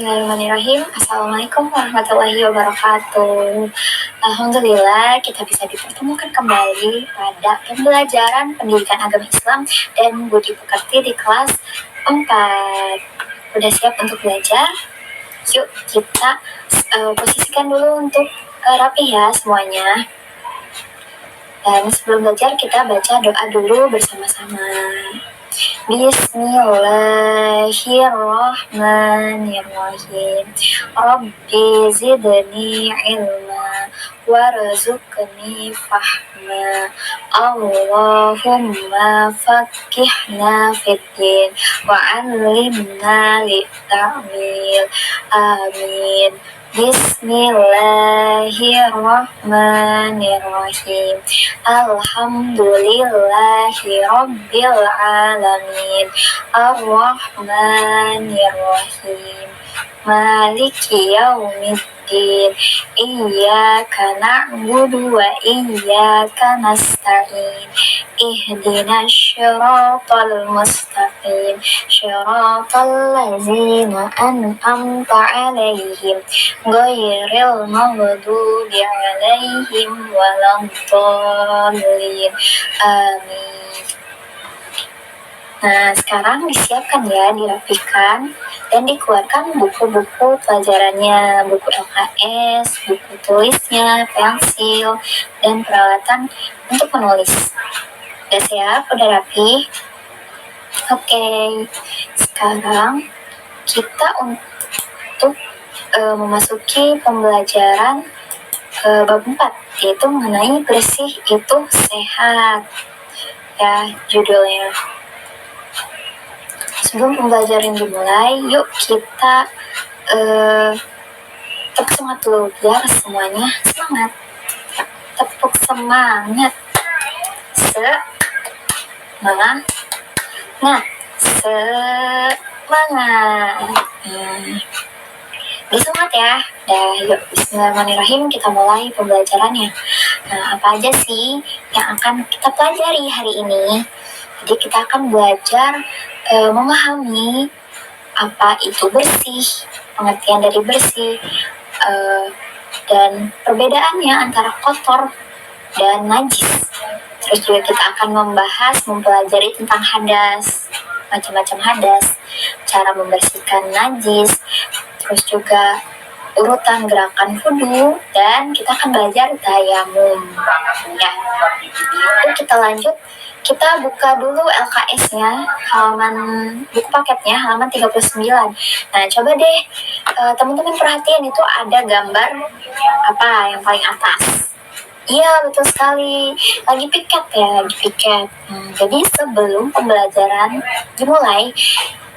Bismillahirrahmanirrahim. Assalamualaikum warahmatullahi wabarakatuh. Alhamdulillah kita bisa dipertemukan kembali pada pembelajaran pendidikan agama Islam dan budi pekerti di kelas 4. Udah siap untuk belajar? Yuk kita posisikan dulu untuk rapi ya semuanya. Dan sebelum belajar kita baca doa dulu bersama-sama. Bismillahirrahmanirrahim. Rabbi zidni ilma warzuqni fahma. Allahumma faqihna fiddin wa 'allimna lit-ta'wil. Amin. Bismillahirrahmanirrahim. Alhamdulillahi rabbil alamin. Ar-Rahmanir-Rahim. Maliki yaumiddin. Iyyaka na'budu wa iyyaka nasta'in. Ihdinas siratal mustaqim. Siratal ladzina an'amta 'alaihim ghairil maghdubi 'alaihim waladdallin. Amin. Nah, sekarang disiapkan ya, dirapikan dan dikeluarkan buku-buku pelajarannya, buku LKS, buku tulisnya, pensil, dan peralatan untuk menulis. Udah siap? Udah rapi? Oke, sekarang kita untuk memasuki pembelajaran bab 4, yaitu mengenai bersih itu sehat. Ya, judulnya. Sebelum pembelajaran dimulai, yuk kita tepuk semangat dulu biar semuanya semangat. Tepuk semangat. Semangat. Semangat ya. Yuk, bismillahirrahmanirrahim, kita mulai pembelajarannya. Nah, apa aja sih yang akan kita pelajari hari ini? Jadi kita akan belajar memahami apa itu bersih, pengertian dari bersih, dan perbedaannya antara kotor dan najis. Terus juga kita akan mempelajari tentang hadas, macam-macam hadas, cara membersihkan najis, terus juga urutan gerakan wudu, dan kita akan belajar tayamum. Ya. Yuk kita lanjut. Kita buka dulu LKS-nya, buku paketnya halaman 39. Nah, coba deh teman-teman perhatian, itu ada gambar apa yang paling atas? Iya, betul sekali. Lagi piket ya, lagi piket. Jadi sebelum pembelajaran dimulai,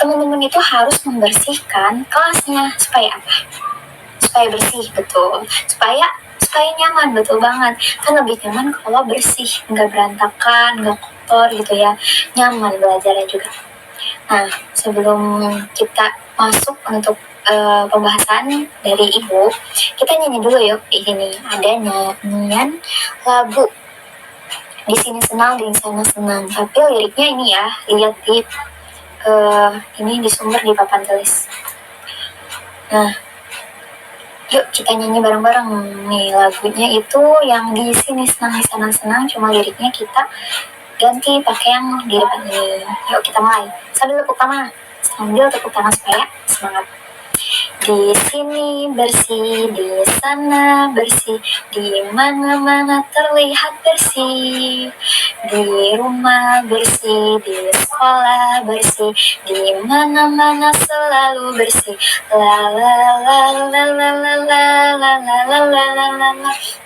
teman-teman itu harus membersihkan kelasnya. Supaya apa? Supaya bersih, betul. Supaya nyaman, betul banget. Kan lebih nyaman kalau bersih, nggak berantakan, nggak kotor gitu ya. Nyaman belajarnya juga. Nah, sebelum kita masuk untuk pembahasan dari Ibu, kita nyanyi dulu yuk. Ini ada nyanyian lagu. Di sini senang, di sana senang. Tapi liriknya ini ya, lihat di ini di sumber di papan tulis. Nah, yuk kita nyanyi bareng-bareng. Nih lagunya itu yang di sini senang, di sana senang, cuma liriknya kita ganti pakai yang di depan ini. Yuk kita mulai. Sambil tepuk tangan supaya semangat. Di sini bersih, di sana bersih, di mana-mana terlihat bersih. Di rumah bersih, di sekolah bersih, di mana-mana selalu bersih. La la la la la la la la la la la la la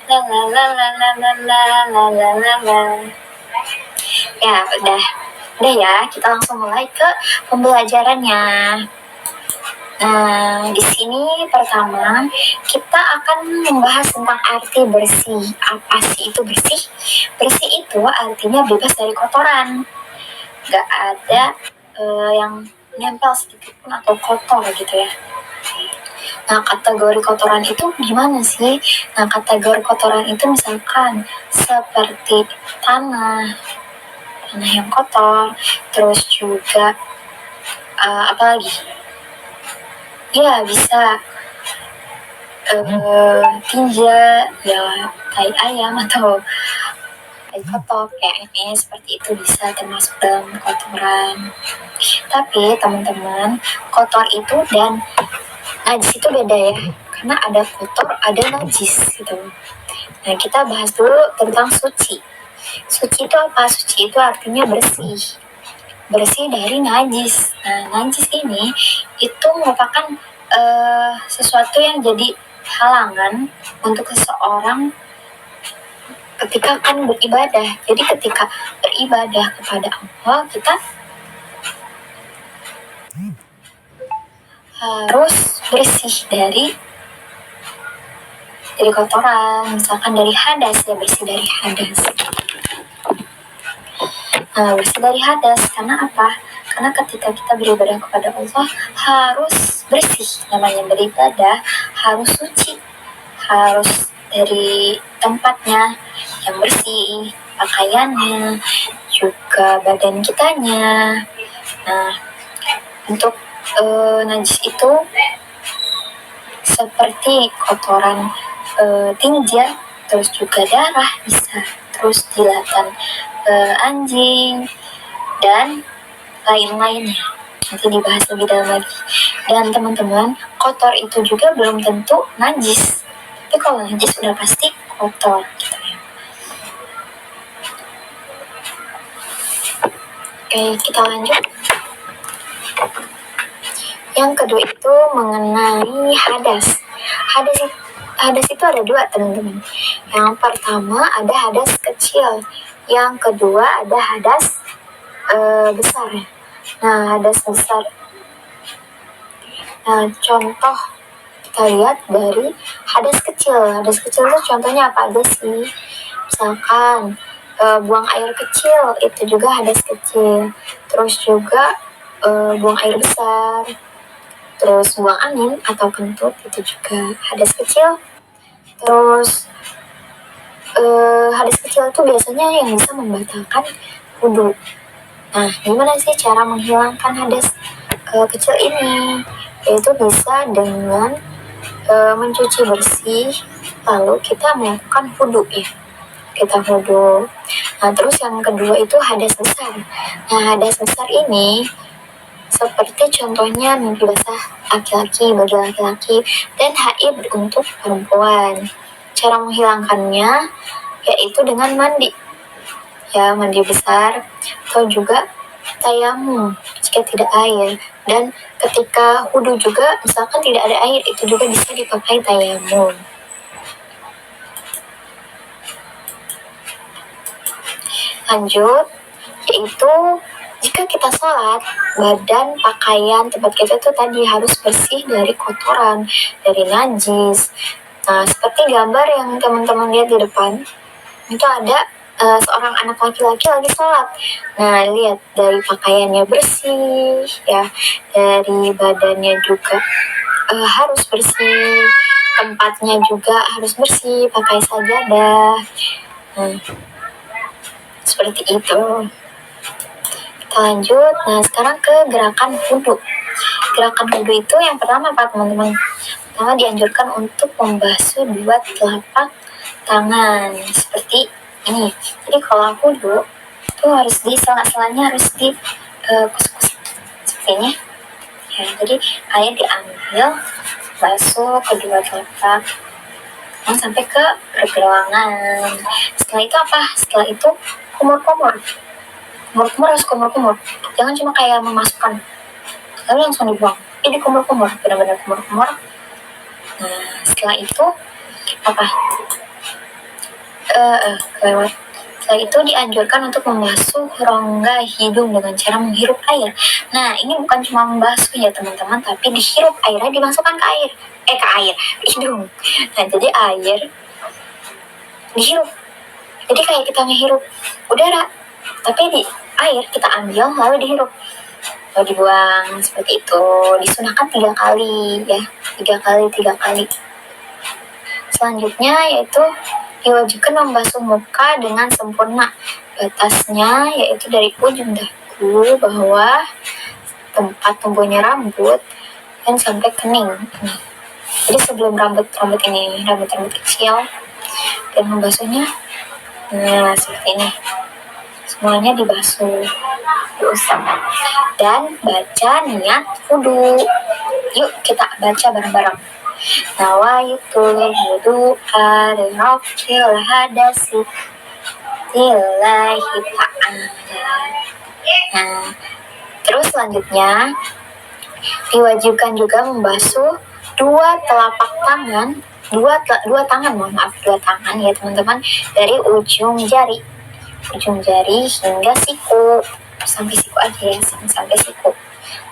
la la la la la la. Ya, udah ya, kita langsung mulai ke pembelajarannya. Nah, di sini pertama kita akan membahas tentang arti bersih. Apa sih itu bersih? Bersih itu artinya bebas dari kotoran. Gak ada yang nempel sedikit pun atau kotor gitu ya. Nah, kategori kotoran itu gimana sih? Nah, kategori kotoran itu misalkan seperti tanah yang kotor, terus juga apa lagi? Ya bisa tinja, ya tai ayam atau tai kotok kayaknya seperti itu bisa termasuk dalam kotoran. Tapi teman-teman, kotor itu dan najis itu beda ya, karena ada kotor ada najis gitu. Nah kita bahas dulu tentang suci. Suci itu apa? Suci itu artinya bersih, bersih dari najis. Nah najis ini itu merupakan sesuatu yang jadi halangan untuk seseorang ketika akan beribadah. Jadi ketika beribadah kepada Allah, kita harus bersih dari kotoran, misalkan dari hadas, ya bersih dari hadas. Bersih dari hadas karena apa? Karena ketika kita beribadah kepada Allah harus bersih. Namanya beribadah harus suci, harus dari tempatnya yang bersih, pakaiannya, juga badan kitanya. Nah, untuk najis itu seperti kotoran tinja, terus juga darah bisa, terus jilatan anjing dan lain-lainnya. Nanti dibahas lebih dalam lagi. Dan teman-teman, kotor itu juga belum tentu najis. Tapi kalau najis udah pasti kotor gitu ya. Oke, kita lanjut. Yang kedua itu mengenai hadas. Hadas itu ada dua teman-teman. Yang pertama ada hadas kecil, yang kedua ada hadas besar. Nah hadas besar, nah contoh kita lihat dari hadas kecil. Hadas kecil itu contohnya apa aja sih? Misalkan buang air kecil itu juga hadas kecil. Terus juga buang air besar. Terus buang angin atau kentut itu juga hadas kecil. Terus hadas kecil itu biasanya yang bisa membatalkan wudhu. Nah, gimana sih cara menghilangkan hadas kecil ini? Yaitu bisa dengan mencuci bersih, lalu kita melakukan wudhu ya. Kita wudhu. Nah, terus yang kedua itu hadas besar. Nah, hadas besar ini seperti contohnya mimpi basah laki-laki bagi laki-laki dan haid untuk perempuan. Cara menghilangkannya yaitu dengan mandi, ya mandi besar atau juga tayamum jika tidak air. Dan ketika wudhu juga misalkan tidak ada air, itu juga bisa dipakai tayamum. Lanjut, yaitu jika kita sholat, badan, pakaian, tempat kita itu tadi harus bersih dari kotoran, dari najis. Nah, seperti gambar yang teman-teman lihat di depan, itu ada seorang anak laki-laki lagi sholat. Nah, lihat dari pakaiannya bersih, ya, dari badannya juga harus bersih, tempatnya juga harus bersih, pakai sajadah. Nah, seperti itu. Lanjut, nah sekarang ke gerakan wudhu. Gerakan wudhu itu yang pertama apa teman-teman? Pertama dianjurkan untuk membasuh dua telapak tangan seperti ini. Jadi kalau wudhu itu harus di sela-selanya harus di kusuk-kusuk seperti ini. Ya, jadi air diambil, basuh kedua telapak tangan sampai ke pergelangan. Setelah itu apa? Setelah itu kumur-kumur. Kumur-kumur harus kumur-kumur, jangan cuma kayak memasukkan lalu langsung dibuang. Ini kumur-kumur, benar-benar kumur-kumur. Nah setelah itu apa? Kelewat. Setelah itu dianjurkan untuk membasuh rongga hidung dengan cara menghirup air. Nah ini bukan cuma membasuh ya teman-teman, tapi dihirup airnya, dimasukkan ke air, ke hidung. Nah jadi air dihirup, jadi kayak kita ngehirup udara, tapi di air kita ambil lalu dihirup lalu dibuang seperti itu. Disunahkan 3 kali ya, 3 kali. Selanjutnya yaitu diwajibkan membasuh muka dengan sempurna. Batasnya yaitu dari ujung dagu bawah tempat tumbuhnya rambut dan sampai kening. Jadi sebelum rambut ini, rambut kecil, dan membasuhnya, nah seperti ini, semuanya dibasuh, diusap, dan baca niat wudhu. Yuk kita baca bareng-bareng. Nawaitul wudu'a li raf'il hadasi lillahi ta'ala. Nah, terus selanjutnya diwajibkan juga membasuh dua tangan ya teman-teman, dari ujung jari hingga siku, sampai siku aja ya, sampai siku.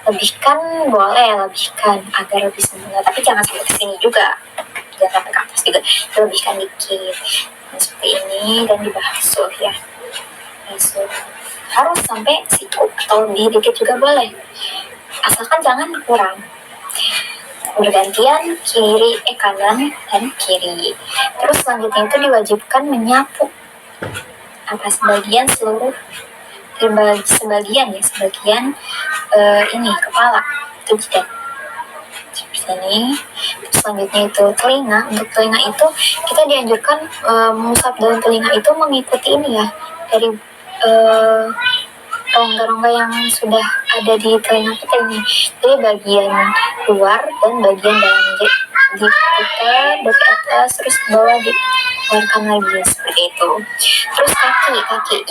Lebihkan boleh, agar lebih sempurna, tapi jangan sampai ke sini juga, jangan sampai ke atas juga, lebihkan dikit. Nah, seperti ini, dan dibasuh ya, basuh harus sampai siku atau lebih dikit juga boleh, asalkan jangan kurang. Bergantian kanan dan kiri. Terus selanjutnya itu diwajibkan menyapu sebagian ini kepala, itu jidat seperti ini. Terus selanjutnya itu telinga. Untuk telinga itu kita dianjurkan mengusap daun telinga itu mengikuti ini ya, dari rongga-rongga yang sudah ada di telinga kita ini. Jadi bagian luar dan bagian dalam, diputar dari atas terus ke bawah, dikeluarkan lagi seperti itu. Terus kaki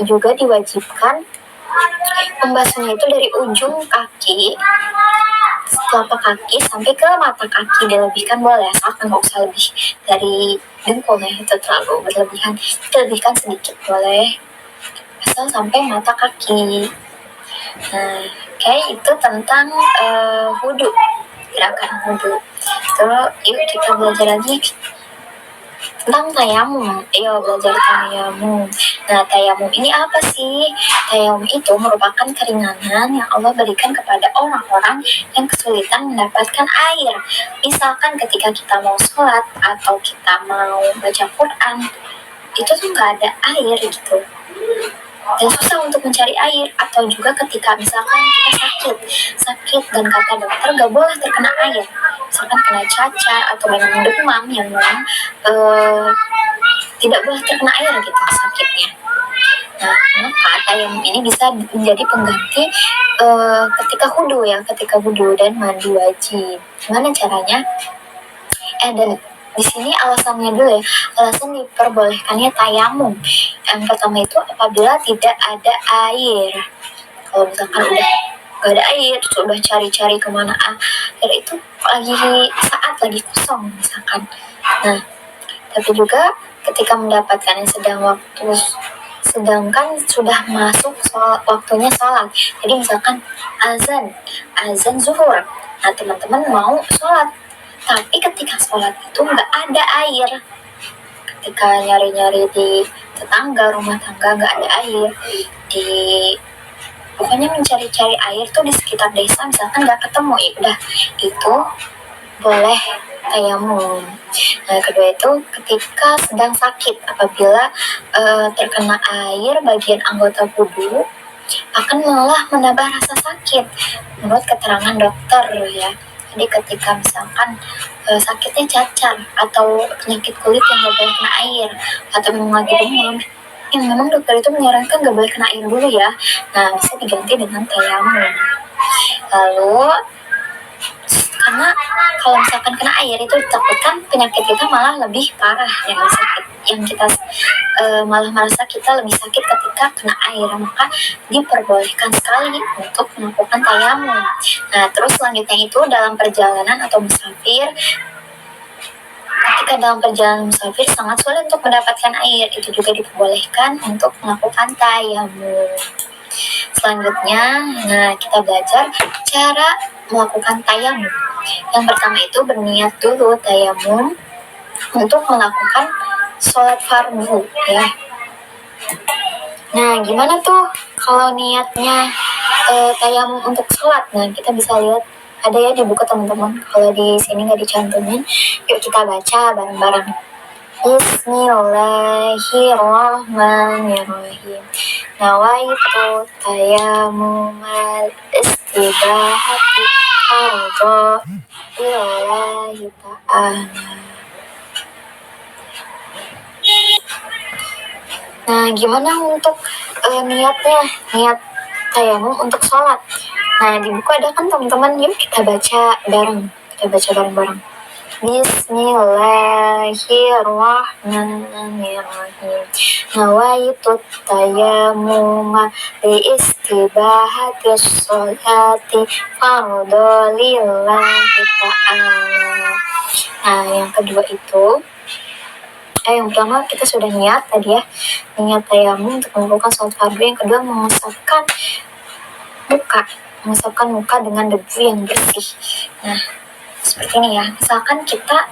juga diwajibkan membasuhnya itu dari ujung kaki, telapak kaki sampai ke mata kaki, dilebihkan boleh, asalkan nggak usah lebih dari dengkulnya, itu terlalu berlebihan, dilebihkan sedikit boleh, asal sampai mata kaki. Nah, itu tentang wudhu, gerakan wudhu. Terus yuk kita belajar lagi tentang tayamum. Belajar tayamum. Nah, tayamum ini apa sih? Tayamum itu merupakan keringanan yang Allah berikan kepada orang-orang yang kesulitan mendapatkan air. Misalkan ketika kita mau sholat atau kita mau baca Quran, itu tuh nggak ada air gitu, dan susah untuk mencari air. Atau juga ketika misalkan kita sakit dan kata dokter gak boleh terkena air, misalkan kena cacar atau memang demam yang memang tidak boleh terkena air gitu sakitnya. Nah, maka tayamum ini bisa menjadi pengganti ketika wudhu dan mandi wajib. Gimana caranya? Dan di sini alasannya dulu ya, alasan diperbolehkannya tayamum. Yang pertama itu apabila tidak ada air. Kalau misalkan udah gak ada air, sudah cari-cari kemana air itu lagi kosong misalkan. Nah, tapi juga ketika mendapatkannya sedangkan sudah masuk waktunya sholat. Jadi misalkan azan zuhur, nah teman-teman mau sholat, tapi ketika sholat itu nggak ada air, ketika nyari-nyari di rumah tangga nggak ada air, pokoknya mencari-cari air tuh di sekitar desa misalkan nggak ketemu, ya udah itu boleh tayamum. Nah, kedua itu ketika sedang sakit, apabila terkena air bagian anggota wudhu akan malah menambah rasa sakit menurut keterangan dokter ya. Jadi ketika misalkan sakitnya cacar atau penyakit kulit yang gak boleh kena air, atau memang lagi demam, yang memang dokter itu menyarankan gak boleh kena air dulu ya. Nah, bisa diganti dengan tayamum. Lalu karena kalau misalkan kena air itu ditakutkan penyakit kita malah lebih parah, yang kita malah merasa kita lebih sakit ketika kena air, maka diperbolehkan sekali untuk melakukan tayamum. Nah, terus selanjutnya itu dalam perjalanan atau musafir, ketika dalam perjalanan musafir sangat sulit untuk mendapatkan air, itu juga diperbolehkan untuk melakukan tayamum. Selanjutnya, nah kita belajar cara melakukan tayamum. Yang pertama itu berniat dulu tayamum untuk melakukan sholat fardu ya. Nah, gimana tuh kalau niatnya tayamum untuk sholat? Nah, kita bisa lihat ada ya di buku teman-teman. Kalau di sini nggak dicantumin, yuk kita baca bareng-bareng. Bismillahirrahmanirrahim. Nawaitu tayamumal istibahati fardhu lillahi ta'ala. Nah, gimana untuk niatnya? Niat tayamum untuk sholat. Nah, di buku ada kan teman-teman, yuk kita baca bareng. Kita baca bareng-bareng. Bismillahirrahmanirrahim. Nawaitu tayammuma li istibahatis sholati fardhu lillahi ta'ala. Nah, yang kedua itu yang pertama kita sudah niat tadi ya, niat tayamum untuk melakukan sholat fardu. Yang kedua mengusapkan muka dengan debu yang bersih. Nah, seperti ini ya, misalkan kita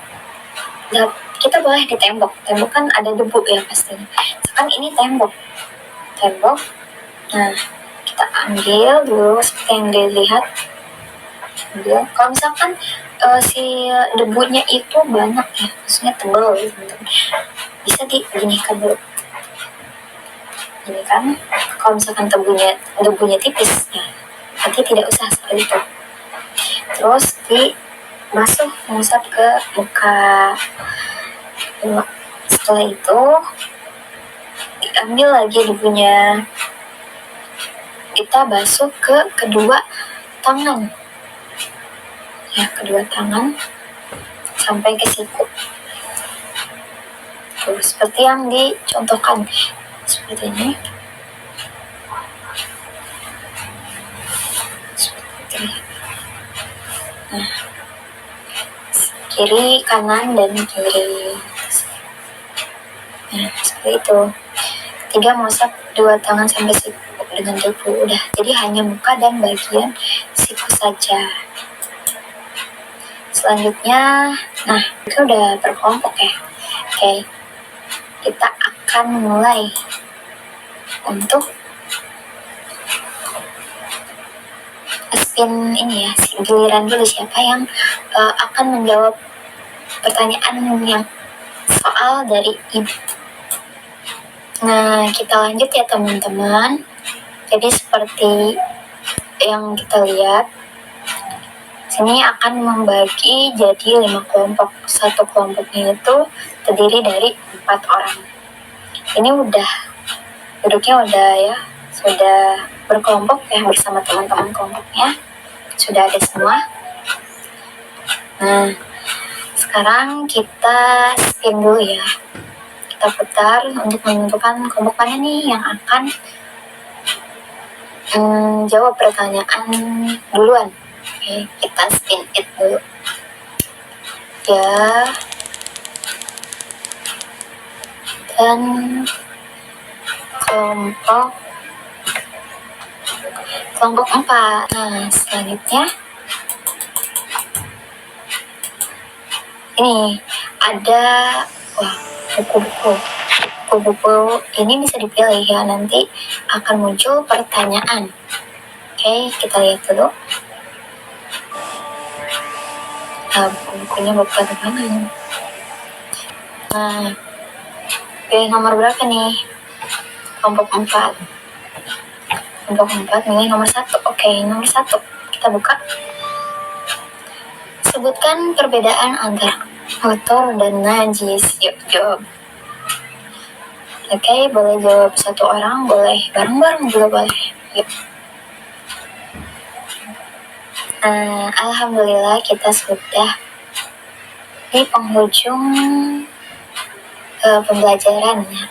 boleh di tembok kan ada debu ya pastinya. Misalkan ini tembok. Nah, kita ambil dulu seperti yang dilihat. Kalau misalkan si debunya itu banyak ya, maksudnya tebal gitu, bisa diginikan dulu. Ini kan kalau misalkan debunya tipis ya, nanti tidak usah seperti itu. Terus mengusap ke muka. Setelah itu diambil lagi debunya, kita basuh ke kedua tangan sampai ke siku. Tuh, seperti yang dicontohkan seperti ini. Nah, kiri, kanan, dan kiri. Nah, seperti itu. Ketiga, mengusap dua tangan sampai siku dengan debu. Udah, jadi hanya muka dan bagian siku saja. Selanjutnya, nah, itu udah berkelompok ya. Oke, kita akan mulai untuk spin ini ya, giliran dulu siapa yang akan menjawab pertanyaan yang soal dari ibu. Nah, kita lanjut ya teman-teman. Jadi seperti yang kita lihat, sini akan membagi jadi 5 kelompok. Satu kelompoknya itu terdiri dari 4 orang. Ini duduknya sudah berkelompok ya bersama teman-teman kelompoknya. Sudah ada semua. Nah, sekarang kita spin dulu ya. Kita putar untuk menentukan kelompok mana nih yang akan jawab pertanyaan duluan. Oke, kita spin it dulu. Ya. Dan kelompok 4. Nah, selanjutnya ini ada buku-buku ini bisa dipilih ya, nanti akan muncul pertanyaan. Oke, kita lihat dulu. Nah, buku-bukunya bukan mana. Nah, pilih nomor berapa nih? Kelompok 4 milih nomor 1. Oke, nomor 1 kita buka. Sebutkan perbedaan antara kotor dan najis. Yuk, jawab. Oke, boleh jawab satu orang, boleh bareng-bareng juga boleh. Yuk. Alhamdulillah kita sudah di penghujung pembelajaran ya.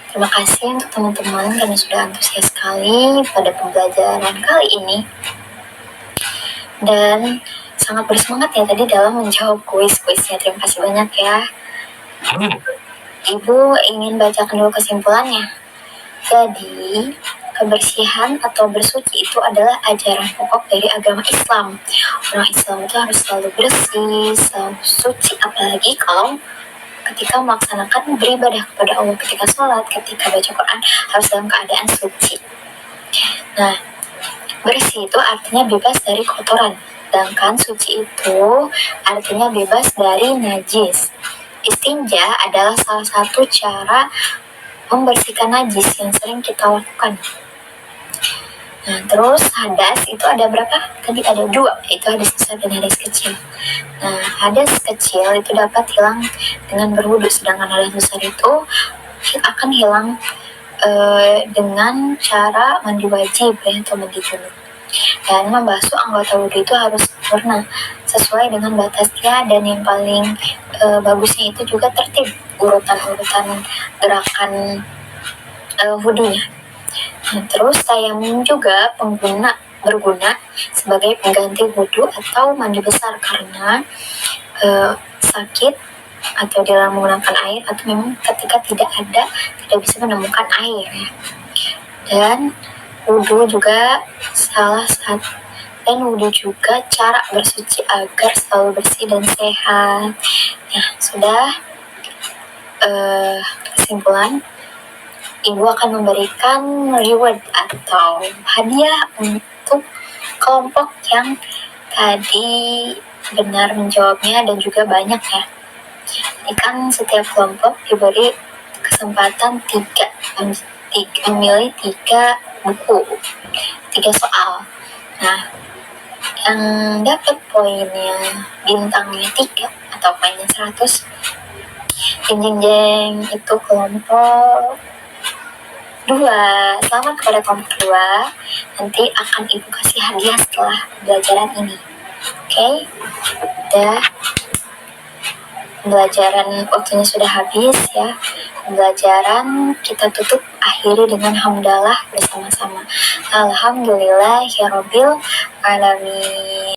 Terima kasih untuk teman-teman karena sudah antusias sekali pada pembelajaran kali ini. Dan sangat bersemangat ya tadi dalam menjawab kuis-kuisnya. Terima kasih banyak ya. Ibu ingin bacakan dulu kesimpulannya. Jadi, kebersihan atau bersuci itu adalah ajaran pokok dari agama Islam. Orang Islam itu harus selalu bersih, selalu suci, apalagi kalau ketika melaksanakan beribadah kepada Allah, ketika sholat, ketika baca Quran, harus dalam keadaan suci. Nah, bersih itu artinya bebas dari kotoran, sedangkan suci itu artinya bebas dari najis. Istinja adalah salah satu cara membersihkan najis yang sering kita lakukan. Nah, terus hadas itu ada berapa? Tadi ada 2, yaitu hadas besar dan hadas kecil. Nah, hadas kecil itu dapat hilang dengan berwudu, sedangkan hadas besar itu akan hilang dengan cara mandi wajib ya, atau mandi junub. Dan membasuh anggota wudhu itu harus sempurna sesuai dengan batasnya, dan yang paling bagusnya itu juga tertib urutan-urutan gerakan wudhunya. Nah, terus tayamum juga berguna sebagai pengganti wudhu atau mandi besar karena sakit atau dalam menggunakan air, atau memang ketika tidak bisa menemukan air ya. Dan wudhu juga cara bersuci agar selalu bersih dan sehat. Nah, sudah kesimpulan, ibu akan memberikan reward atau hadiah untuk kelompok yang tadi benar menjawabnya, dan juga banyak ya. Ini kan setiap kelompok diberi kesempatan memilih 3 buku, 3 soal. Nah, yang dapat poinnya bintangnya 3 atau poinnya 100, jeng itu kelompok 2. Selamat kepada kelompok 2. Nanti akan ibu kasih hadiah setelah pembelajaran ini. Oke? Udah. Pembelajaran waktunya sudah habis ya. Pembelajaran kita tutup akhiri dengan hamdalah bersama-sama. Alhamdulillahirabbil alamin.